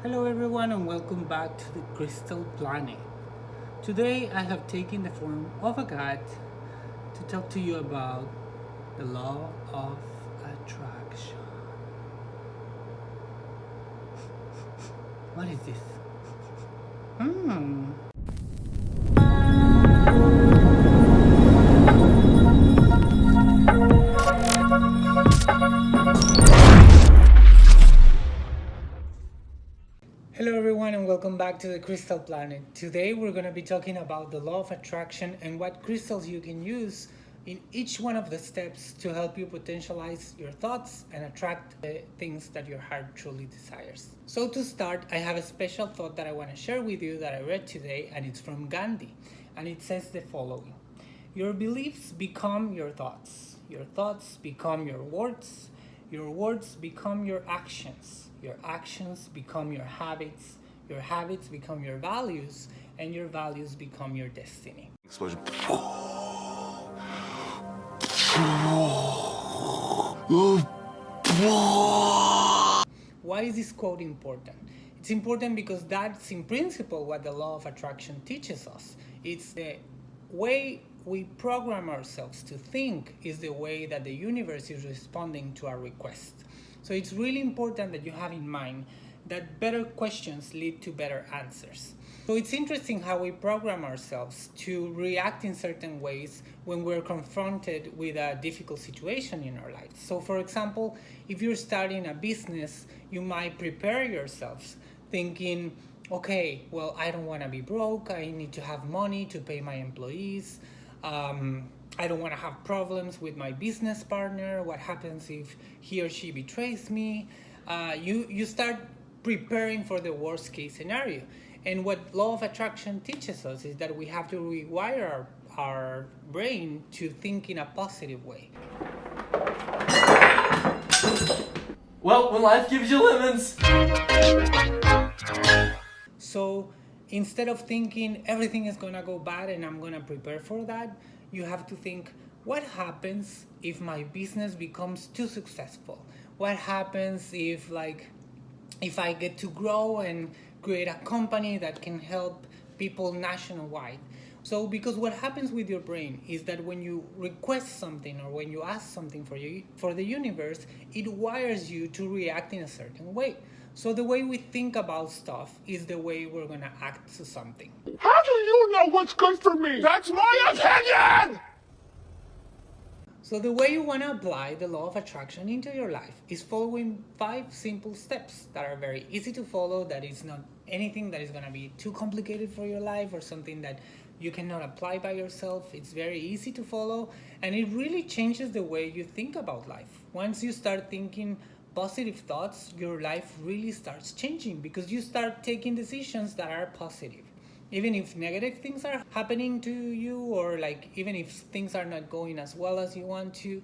Hello everyone and welcome back to the Crystal Planet. Today I have taken the form of a cat to talk to you about the law of attraction. What is this? Hmm. Hello everyone and welcome back to the Crystal Planet. Today we're going to be talking about the law of attraction and what crystals you can use in each one of the steps to help you potentialize your thoughts and attract the things that your heart truly desires. So to start, I have a special thought that I want to share with you that I read today, and it's from Gandhi, and it says the following: your beliefs become your thoughts become your words become your actions become your habits become your values, and your values become your destiny. Explosion. Why is this quote important? It's important because that's in principle what the law of attraction teaches us. It's the way we program ourselves to think is the way that the universe is responding to our request. So it's really important that you have in mind that better questions lead to better answers. So it's interesting how we program ourselves to react in certain ways when we're confronted with a difficult situation in our lives. So for example, if you're starting a business, you might prepare yourselves thinking, okay, well, I don't want to be broke. I need to have money to pay my employees. I don't want to have problems with my business partner. What happens if he or she betrays me? You start preparing for the worst case scenario. And what law of attraction teaches us is that we have to rewire our brain to think in a positive way. Well, when life gives you lemons. So instead of thinking everything is gonna go bad and I'm gonna prepare for that, you have to think, what happens if my business becomes too successful? What happens if I get to grow and create a company that can help people nationwide? So because what happens with your brain is that when you request something or when you ask something for the universe, it wires you to react in a certain way. So the way we think about stuff is the way we're going to act to something. How do you know what's good for me? That's my opinion! So the way you want to apply the law of attraction into your life is following 5 simple steps that are very easy to follow, that is not anything that is going to be too complicated for your life or something that you cannot apply by yourself. It's very easy to follow, and it really changes the way you think about life. Once you start thinking positive thoughts, your life really starts changing because you start taking decisions that are positive. Even if negative things are happening to you, or even if things are not going as well as you want to,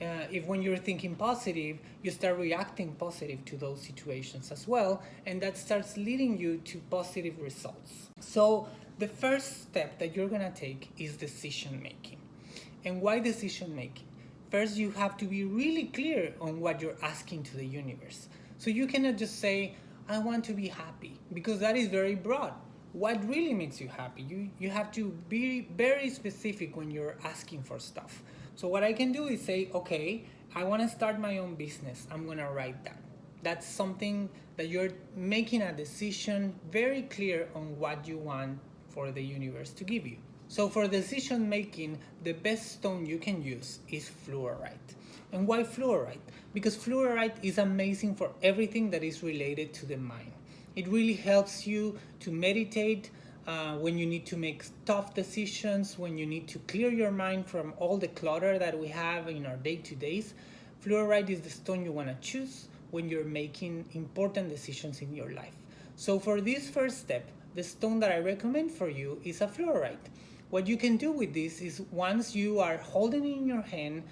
if when you're thinking positive, you start reacting positive to those situations as well, and that starts leading you to positive results. So the first step that you're gonna take is decision making. And why decision making? First, you have to be really clear on what you're asking to the universe. So you cannot just say, I want to be happy, because that is very broad. What really makes you happy? You have to be very specific when you're asking for stuff. So what I can do is say, okay, I want to start my own business. I'm going to write that. That's something that you're making a decision very clear on what you want for the universe to give you. So for decision making, the best stone you can use is fluorite. And why fluorite? Because fluorite is amazing for everything that is related to the mind. It really helps you to meditate when you need to make tough decisions, when you need to clear your mind from all the clutter that we have in our day-to-days. Fluorite is the stone you want to choose when you're making important decisions in your life. So for this first step, the stone that I recommend for you is a fluorite. What you can do with this is, once you are holding it in your hand,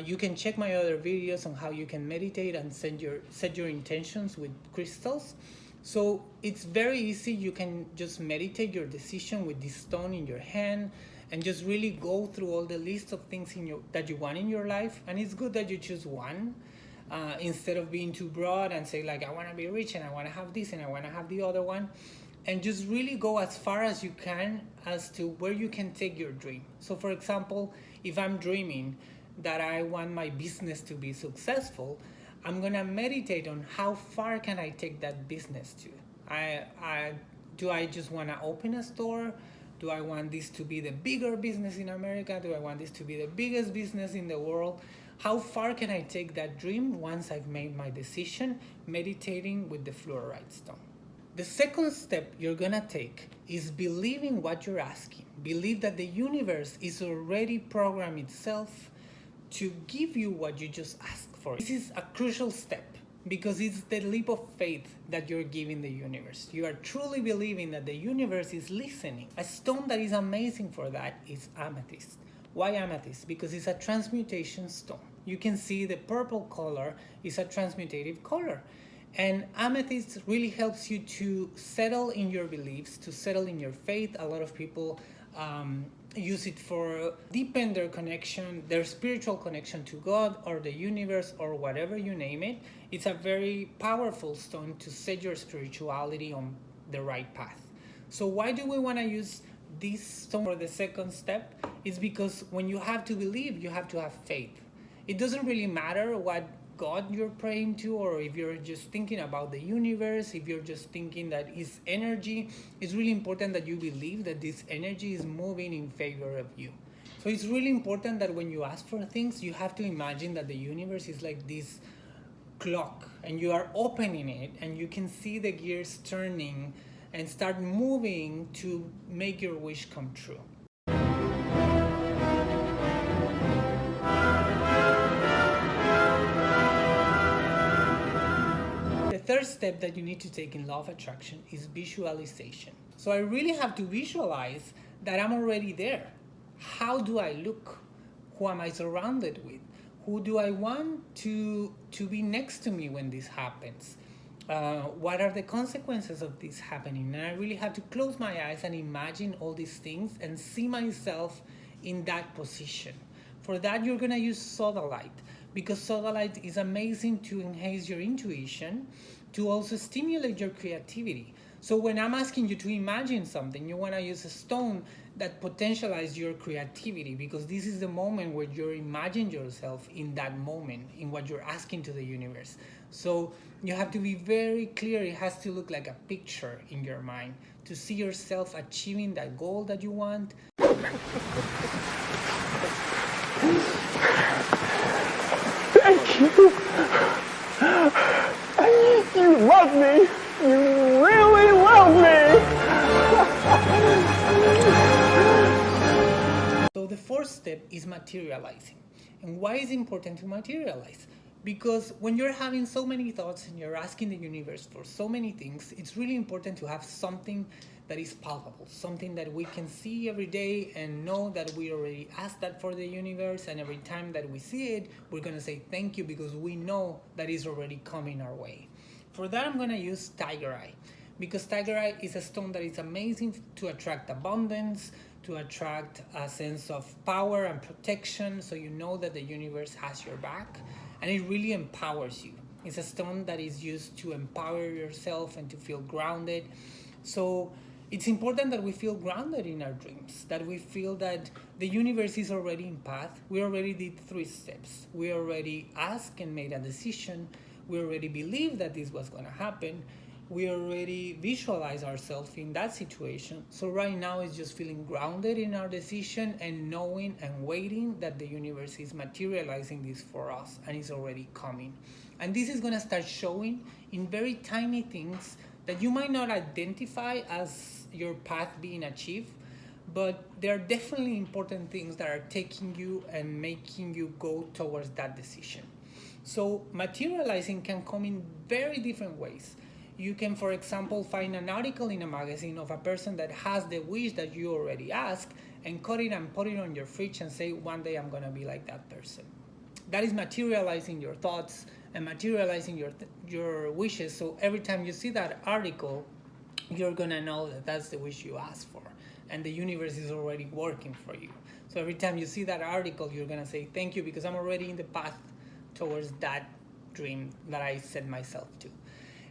you can check my other videos on how you can meditate and set your intentions with crystals. So it's very easy. You can just meditate your decision with this stone in your hand and just really go through all the list of things that you want in your life. And it's good that you choose one. instead of being too broad and say like I want to be rich and I want to have this and I want to have the other one, and just really go as far as you can as to where you can take your dream. So for example, if I'm dreaming that I want my business to be successful, I'm gonna meditate on how far can I take that business to. Do I just want to open a store? Do I want this to be the bigger business in America? Do I want this to be the biggest business in the world? How far can I take that dream once I've made my decision, meditating with the fluorite stone? The second step you're gonna take is believing what you're asking. Believe that the universe is already programmed itself to give you what you just asked for. This is a crucial step because it's the leap of faith that you're giving the universe. You are truly believing that the universe is listening. A stone that is amazing for that is amethyst. Why amethyst? Because it's a transmutation stone. You can see the purple color is a transmutative color. And amethyst really helps you to settle in your beliefs, to settle in your faith. A lot of people use it for deepen their connection, their spiritual connection to God or the universe or whatever you name it. It's a very powerful stone to set your spirituality on the right path. So why do we want to use this stone for the second step? It's because when you have to believe, you have to have faith. It doesn't really matter what God you're praying to, or if you're just thinking about the universe, if you're just thinking that it's energy. It's really important that you believe that this energy is moving in favor of you. So it's really important that when you ask for things, you have to imagine that the universe is like this clock and you are opening it and you can see the gears turning and start moving to make your wish come true. The third step that you need to take in law of attraction is visualization. So I really have to visualize that I'm already there. How do I look? Who am I surrounded with? Who do I want to be next to me when this happens? What are the consequences of this happening? And I really have to close my eyes and imagine all these things and see myself in that position. For that, you're gonna use sodalite, because sodalite is amazing to enhance your intuition, to also stimulate your creativity. So when I'm asking you to imagine something, you want to use a stone that potentializes your creativity, because this is the moment where you imagine yourself in that moment, in what you're asking to the universe. So you have to be very clear. It has to look like a picture in your mind to see yourself achieving that goal that you want. Thank you. You love me. You really love me. So the fourth step is materializing. And why is it important to materialize? Because when you're having so many thoughts and you're asking the universe for so many things, it's really important to have something that is palpable, something that we can see every day and know that we already asked that for the universe, and every time that we see it, we're gonna say thank you because we know that it's already coming our way. For that, I'm gonna use tiger eye, because tiger eye is a stone that is amazing to attract abundance, to attract a sense of power and protection, so you know that the universe has your back, and it really empowers you. It's a stone that is used to empower yourself and to feel grounded. So it's important that we feel grounded in our dreams, that we feel that the universe is already in path. We already did 3 steps. We already asked and made a decision. We already believed that this was going to happen. We already visualize ourselves in that situation. So right now it's just feeling grounded in our decision and knowing and waiting that the universe is materializing this for us and is already coming. And this is going to start showing in very tiny things that you might not identify as your path being achieved, but there are definitely important things that are taking you and making you go towards that decision. So materializing can come in very different ways. You can, for example, find an article in a magazine of a person that has the wish that you already asked and cut it and put it on your fridge and say, one day I'm gonna be like that person. That is materializing your thoughts and materializing your wishes. So every time you see that article, you're gonna know that that's the wish you asked for, and the universe is already working for you. So every time you see that article, you're gonna say thank you because I'm already in the path towards that dream that I set myself to.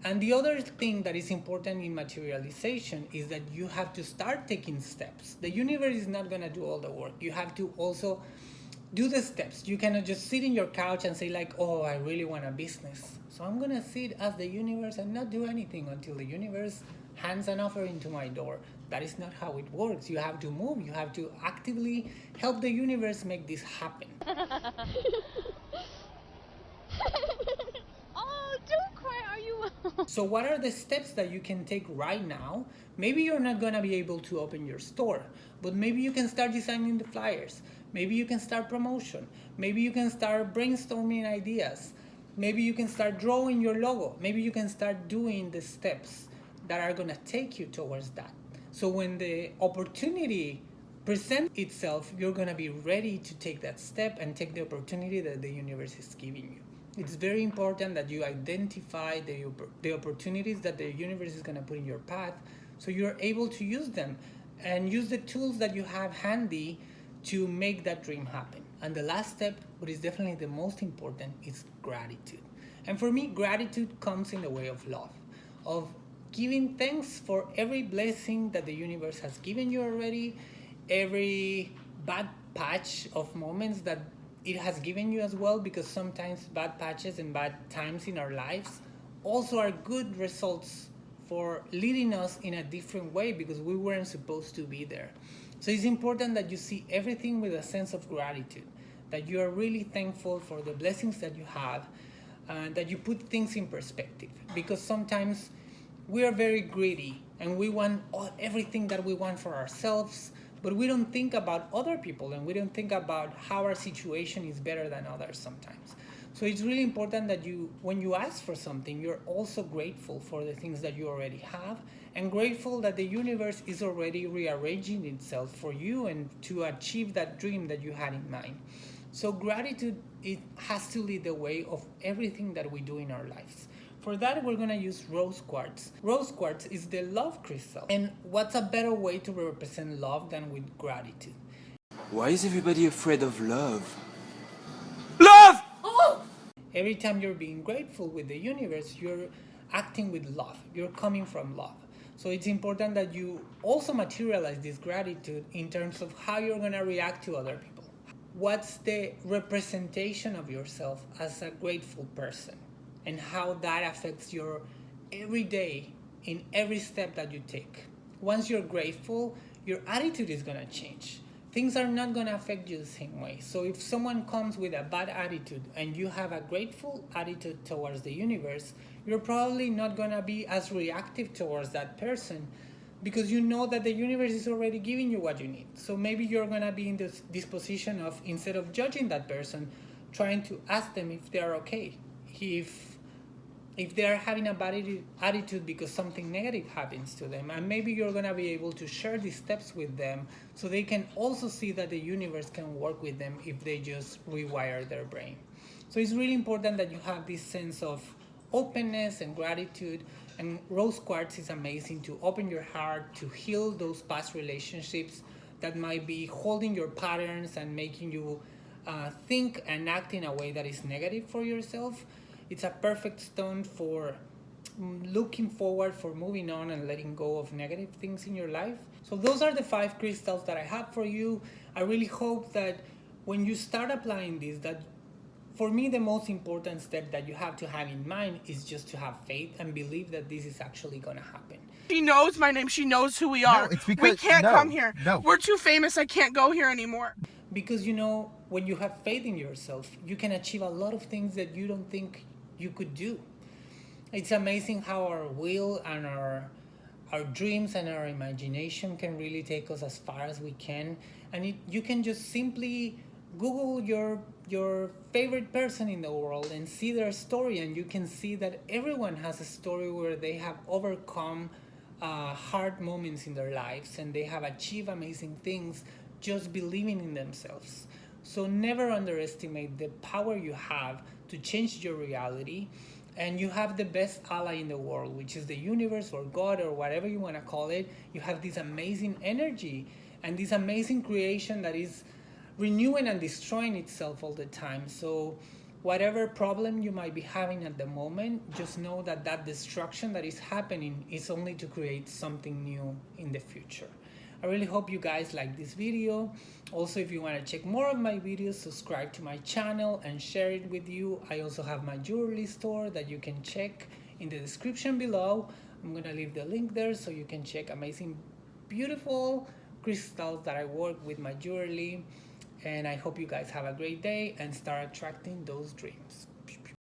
And the other thing that is important in materialization is that you have to start taking steps. The universe is not going to do all the work. You have to also do the steps. You cannot just sit in your couch and say like, oh, I really want a business, so I'm going to sit as the universe and not do anything until the universe hands an offer into my door. That is not how it works. You have to move. You have to actively help the universe make this happen. Oh, don't cry, are you? So what are the steps that you can take right now? Maybe you're not going to be able to open your store, but maybe you can start designing the flyers. Maybe you can start promotion. Maybe you can start brainstorming ideas. Maybe you can start drawing your logo. Maybe you can start doing the steps that are going to take you towards that. So when the opportunity presents itself, you're going to be ready to take that step and take the opportunity that the universe is giving you. It's very important that you identify the opportunities that the universe is going to put in your path, so you're able to use them and use the tools that you have handy to make that dream happen. And the last step, what is definitely the most important, is gratitude. And for me, gratitude comes in the way of love, of giving thanks for every blessing that the universe has given you already, every bad patch of moments that it has given you as well, because sometimes bad patches and bad times in our lives also are good results for leading us in a different way because we weren't supposed to be there. So it's important that you see everything with a sense of gratitude, that you are really thankful for the blessings that you have, and that you put things in perspective, because sometimes we are very greedy and we want everything that we want for ourselves, but we don't think about other people and we don't think about how our situation is better than others sometimes. So it's really important that you, when you ask for something, you're also grateful for the things that you already have, and grateful that the universe is already rearranging itself for you and to achieve that dream that you had in mind. So gratitude, it has to lead the way of everything that we do in our lives. For that, we're going to use rose quartz. Rose quartz is the love crystal. And what's a better way to represent love than with gratitude? Why is everybody afraid of love? Love! Every time you're being grateful with the universe, you're acting with love. You're coming from love. So it's important that you also materialize this gratitude in terms of how you're going to react to other people. What's the representation of yourself as a grateful person, and how that affects your everyday in every step that you take. Once you're grateful, your attitude is going to change. Things are not going to affect you the same way. So if someone comes with a bad attitude and you have a grateful attitude towards the universe, you're probably not going to be as reactive towards that person, because you know that the universe is already giving you what you need. So maybe you're going to be in this position of, instead of judging that person, trying to ask them if they're okay. If they're having a bad attitude because something negative happens to them, and maybe you're going to be able to share these steps with them so they can also see that the universe can work with them if they just rewire their brain. So it's really important that you have this sense of openness and gratitude, and rose quartz is amazing to open your heart, to heal those past relationships that might be holding your patterns and making you think and act in a way that is negative for yourself. It's a perfect stone for looking forward, for moving on and letting go of negative things in your life. So those are the 5 crystals that I have for you. I really hope that when you start applying this, that for me, the most important step that you have to have in mind is just to have faith and believe that this is actually going to happen. She knows my name. She knows who we are. it's because- we can't no, come here. no. We're too famous. I can't go here anymore. Because, you know, when you have faith in yourself, you can achieve a lot of things that you don't think you could do. It's amazing how our will and our dreams and our imagination can really take us as far as we can. And you can just simply Google your favorite person in the world and see their story, and you can see that everyone has a story where they have overcome hard moments in their lives and they have achieved amazing things just believing in themselves. So never underestimate the power you have to change your reality, and you have the best ally in the world, which is the universe or God or whatever you want to call it. You have this amazing energy and this amazing creation that is renewing and destroying itself all the time. So whatever problem you might be having at the moment, just know that that destruction that is happening is only to create something new in the future. I really hope you guys like this video. Also, if you want to check more of my videos, subscribe to my channel and share it with you. I also have my jewelry store that you can check in the description below. I'm gonna leave the link there so you can check amazing, beautiful crystals that I work with my jewelry. And I hope you guys have a great day and start attracting those dreams.